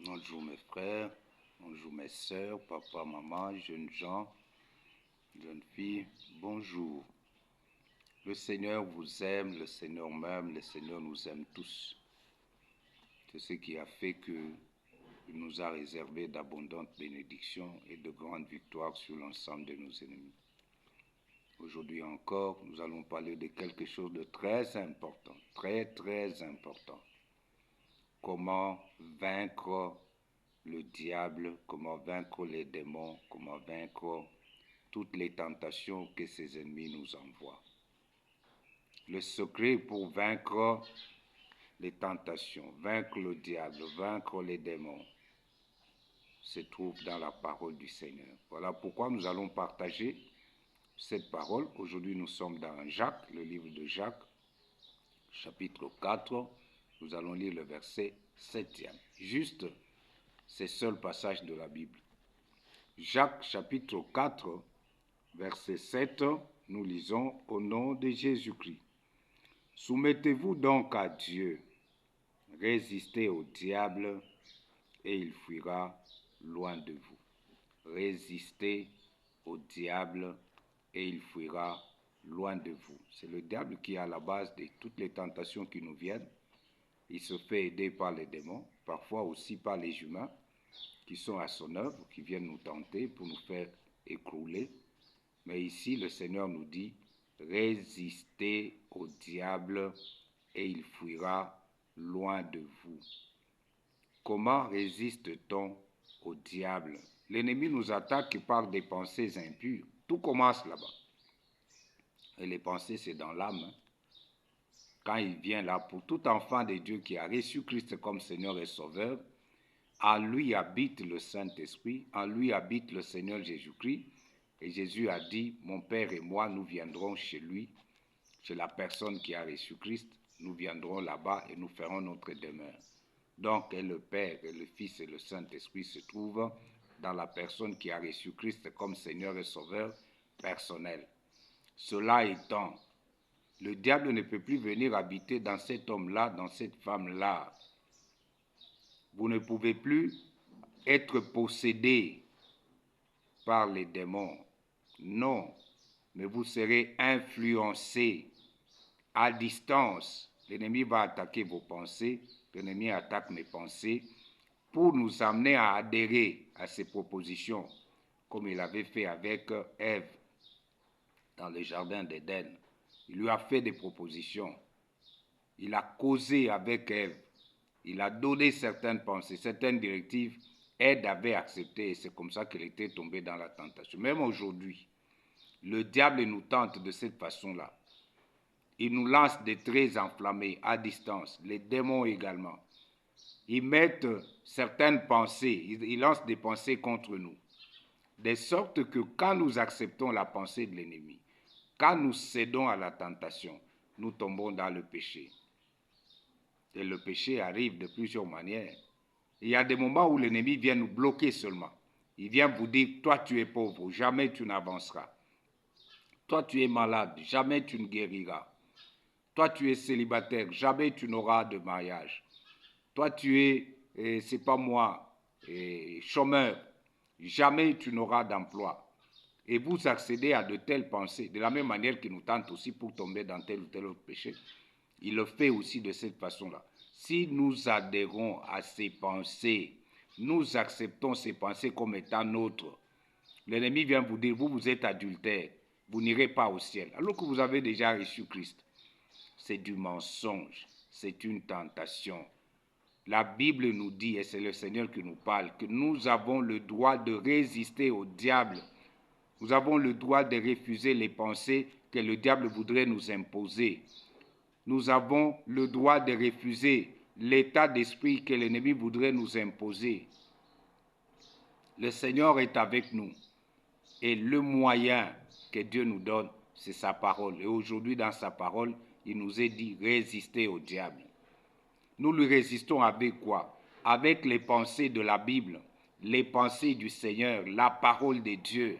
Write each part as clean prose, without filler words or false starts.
Bonjour mes frères, bonjour mes sœurs, papa, maman, jeunes gens, jeunes filles, bonjour. Le Seigneur vous aime, le Seigneur m'aime, le Seigneur nous aime tous. C'est ce qui a fait qu'il nous a réservé d'abondantes bénédictions et de grandes victoires sur l'ensemble de nos ennemis. Aujourd'hui encore, nous allons parler de quelque chose de très important, très important. Comment vaincre le diable, comment vaincre les démons, comment vaincre toutes les tentations que ses ennemis nous envoient. Le secret pour vaincre les tentations, vaincre le diable, vaincre les démons, se trouve dans la parole du Seigneur. Voilà pourquoi nous allons partager cette parole. Aujourd'hui, nous sommes dans Jacques, le livre de Jacques, chapitre 4. Nous allons lire le verset 7e. Juste ces seuls passages de la Bible. Jacques, chapitre 4, verset 7, nous lisons au nom de Jésus-Christ. Soumettez-vous donc à Dieu, résistez au diable et il fuira loin de vous. Résistez au diable et il fuira loin de vous. C'est le diable qui est à la base de toutes les tentations qui nous viennent. Il se fait aider par les démons, parfois aussi par les humains qui sont à son œuvre, qui viennent nous tenter pour nous faire écrouler. Mais ici, le Seigneur nous dit, résistez au diable et il fuira loin de vous. Comment résiste-t-on au diable? L'ennemi nous attaque par des pensées impures. Tout commence là-bas. Et les pensées, c'est dans l'âme. Quand il vient là, pour tout enfant de Dieu qui a reçu Christ comme Seigneur et Sauveur, en lui habite le Saint-Esprit, en lui habite le Seigneur Jésus-Christ. Et Jésus a dit, mon Père et moi, nous viendrons chez lui, chez la personne qui a reçu Christ. Nous viendrons là-bas et nous ferons notre demeure. Donc, et le Père, et le Fils et le Saint-Esprit se trouvent dans la personne qui a reçu Christ comme Seigneur et Sauveur personnel. Cela étant, le diable ne peut plus venir habiter dans cet homme-là, dans cette femme-là. Vous ne pouvez plus être possédé par les démons. Non, mais vous serez influencé à distance. L'ennemi va attaquer vos pensées, l'ennemi attaque mes pensées pour nous amener à adhérer à ses propositions, comme il avait fait avec Ève dans le jardin d'Éden. Il lui a fait des propositions. Il a causé avec Ève. Il a donné certaines pensées, certaines directives. Ève avait accepté et c'est comme ça qu'elle était tombée dans la tentation. Même aujourd'hui, le diable nous tente de cette façon-là. Il nous lance des traits enflammés à distance, les démons également. Ils mettent certaines pensées, ils lancent des pensées contre nous. De sorte que quand nous acceptons la pensée de l'ennemi, quand nous cédons à la tentation, nous tombons dans le péché. Et le péché arrive de plusieurs manières. Il y a des moments où l'ennemi vient nous bloquer seulement. Il vient vous dire, toi tu es pauvre, jamais tu n'avanceras. Toi tu es malade, jamais tu ne guériras. Toi tu es célibataire, jamais tu n'auras de mariage. Toi tu es, c'est pas moi, chômeur, jamais tu n'auras d'emploi. Et vous accédez à de telles pensées, de la même manière qu'il nous tente aussi pour tomber dans tel ou tel autre péché. Il le fait aussi de cette façon-là. Si nous adhérons à ces pensées, nous acceptons ces pensées comme étant nôtres, l'ennemi vient vous dire, vous êtes adultère, vous n'irez pas au ciel, alors que vous avez déjà reçu Christ. C'est du mensonge, c'est une tentation. La Bible nous dit, et c'est le Seigneur qui nous parle, que nous avons le droit de résister au diable. Nous avons le droit de refuser les pensées que le diable voudrait nous imposer. Nous avons le droit de refuser l'état d'esprit que l'ennemi voudrait nous imposer. Le Seigneur est avec nous. Et le moyen que Dieu nous donne, c'est sa parole. Et aujourd'hui, dans sa parole, il nous est dit, résistez au diable. Nous lui résistons avec quoi? Avec les pensées de la Bible, les pensées du Seigneur, la parole de Dieu.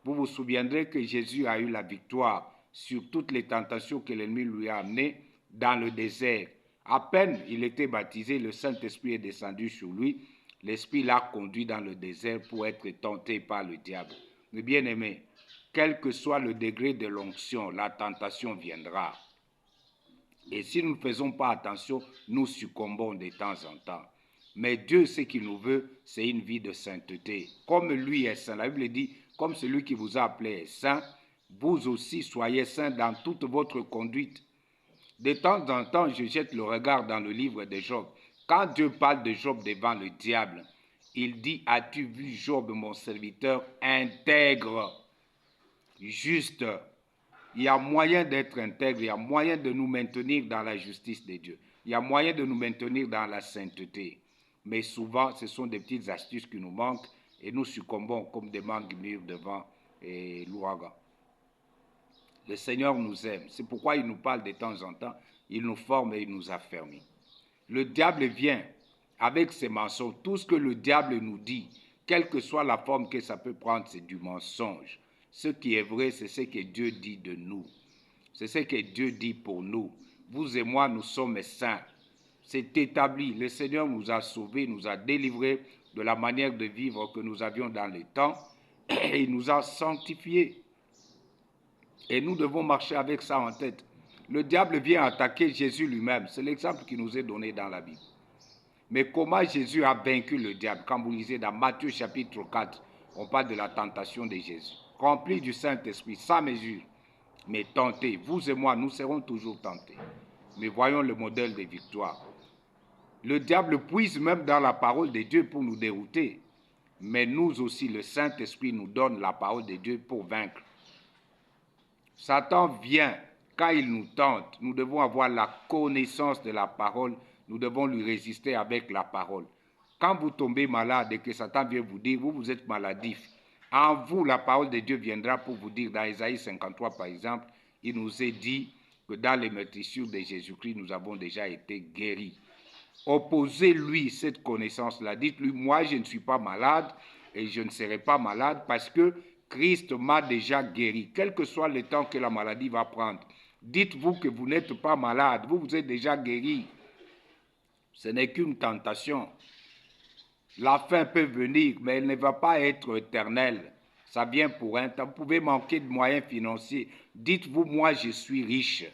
Vous vous souviendrez que Jésus a eu la victoire sur toutes les tentations que l'ennemi lui a amenées dans le désert. À peine il était baptisé, le Saint-Esprit est descendu sur lui. L'Esprit l'a conduit dans le désert pour être tenté par le diable. Mais bien aimé, quel que soit le degré de l'onction, la tentation viendra. Et si nous ne faisons pas attention, nous succombons de temps en temps. Mais Dieu, ce qu'il nous veut, c'est une vie de sainteté. Comme lui est saint, la Bible dit, comme celui qui vous a appelé est saint, vous aussi soyez saints dans toute votre conduite. De temps en temps, je jette le regard dans le livre de Job. Quand Dieu parle de Job devant le diable, il dit, as-tu vu Job, mon serviteur, intègre, juste? Il y a moyen d'être intègre, il y a moyen de nous maintenir dans la justice de Dieu. Il y a moyen de nous maintenir dans la sainteté. Mais souvent, ce sont des petites astuces qui nous manquent et nous succombons comme des mangues mûres devant l'ouragan. Le Seigneur nous aime. C'est pourquoi il nous parle de temps en temps. Il nous forme et il nous affermit. Le diable vient avec ses mensonges. Tout ce que le diable nous dit, quelle que soit la forme que ça peut prendre, c'est du mensonge. Ce qui est vrai, c'est ce que Dieu dit de nous. C'est ce que Dieu dit pour nous. Vous et moi, nous sommes saints. C'est établi. Le Seigneur nous a sauvés, nous a délivrés de la manière de vivre que nous avions dans le temps et il nous a sanctifiés. Et nous devons marcher avec ça en tête. Le diable vient attaquer Jésus lui-même. C'est l'exemple qui nous est donné dans la Bible. Mais comment Jésus a vaincu le diable? Quand vous lisez dans Matthieu chapitre 4, on parle de la tentation de Jésus. Rempli du Saint-Esprit, sans mesure, mais tenté. Vous et moi, nous serons toujours tentés. Mais voyons le modèle de victoire. Le diable puise même dans la parole de Dieu pour nous dérouter. Mais nous aussi, le Saint-Esprit nous donne la parole de Dieu pour vaincre. Satan vient quand il nous tente. Nous devons avoir la connaissance de la parole. Nous devons lui résister avec la parole. Quand vous tombez malade et que Satan vient vous dire, vous êtes maladif, en vous, la parole de Dieu viendra pour vous dire, dans Ésaïe 53 par exemple, il nous est dit que dans les meurtrissures de Jésus-Christ, nous avons déjà été guéris. Opposez-lui cette connaissance-là. Dites-lui, moi je ne suis pas malade et je ne serai pas malade parce que Christ m'a déjà guéri. Quel que soit le temps que la maladie va prendre, dites-vous que vous n'êtes pas malade, vous êtes déjà guéri. Ce n'est qu'une tentation. La fin peut venir, mais elle ne va pas être éternelle. Ça vient pour un temps. Vous pouvez manquer de moyens financiers. Dites-vous, moi je suis riche.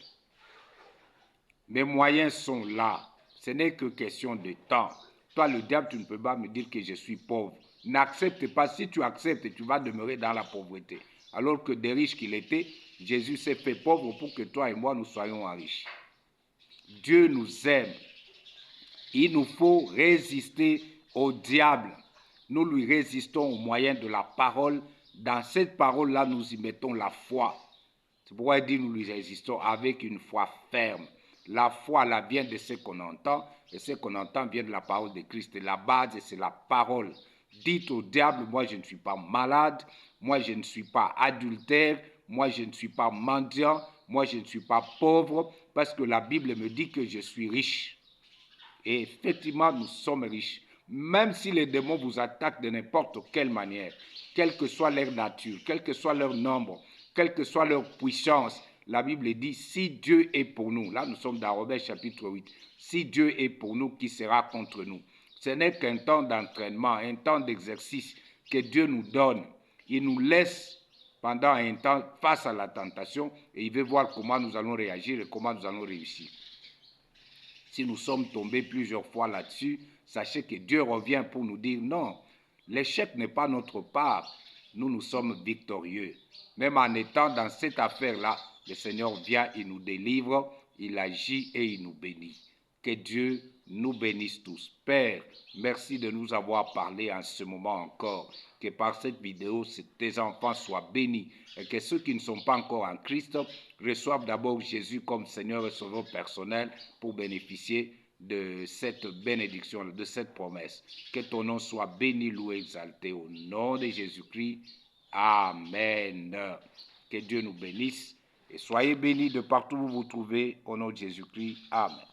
Mes moyens sont là. Ce n'est que question de temps. Toi, le diable, tu ne peux pas me dire que je suis pauvre. N'accepte pas. Si tu acceptes, tu vas demeurer dans la pauvreté. Alors que des riches qu'il était, Jésus s'est fait pauvre pour que toi et moi, nous soyons riches. Dieu nous aime. Il nous faut résister au diable. Nous lui résistons au moyen de la parole. Dans cette parole-là, nous y mettons la foi. C'est pourquoi il dit nous lui résistons avec une foi ferme. La foi, là, vient de ce qu'on entend, et ce qu'on entend vient de la parole de Christ. Et la base, c'est la parole. Dites au diable, moi je ne suis pas malade, moi je ne suis pas adultère, moi je ne suis pas mendiant, moi je ne suis pas pauvre, parce que la Bible me dit que je suis riche. Et effectivement, nous sommes riches. Même si les démons vous attaquent de n'importe quelle manière, quelle que soit leur nature, quel que soit leur nombre, quelle que soit leur puissance, la Bible dit, si Dieu est pour nous, là nous sommes dans Romains chapitre 8, si Dieu est pour nous, qui sera contre nous? Ce n'est qu'un temps d'entraînement, un temps d'exercice que Dieu nous donne. Il nous laisse pendant un temps face à la tentation et il veut voir comment nous allons réagir et comment nous allons réussir. Si nous sommes tombés plusieurs fois là-dessus, sachez que Dieu revient pour nous dire non, l'échec n'est pas notre part. Nous sommes victorieux. Même en étant dans cette affaire-là, le Seigneur vient, il nous délivre, il agit et il nous bénit. Que Dieu nous bénisse tous. Père, merci de nous avoir parlé en ce moment encore. Que par cette vidéo, tes enfants soient bénis et que ceux qui ne sont pas encore en Christ reçoivent d'abord Jésus comme Seigneur et Sauveur personnel pour bénéficier de cette bénédiction, de cette promesse. Que ton nom soit béni, loué, exalté au nom de Jésus-Christ. Amen. Que Dieu nous bénisse et soyez bénis de partout où vous vous trouvez au nom de Jésus-Christ. Amen.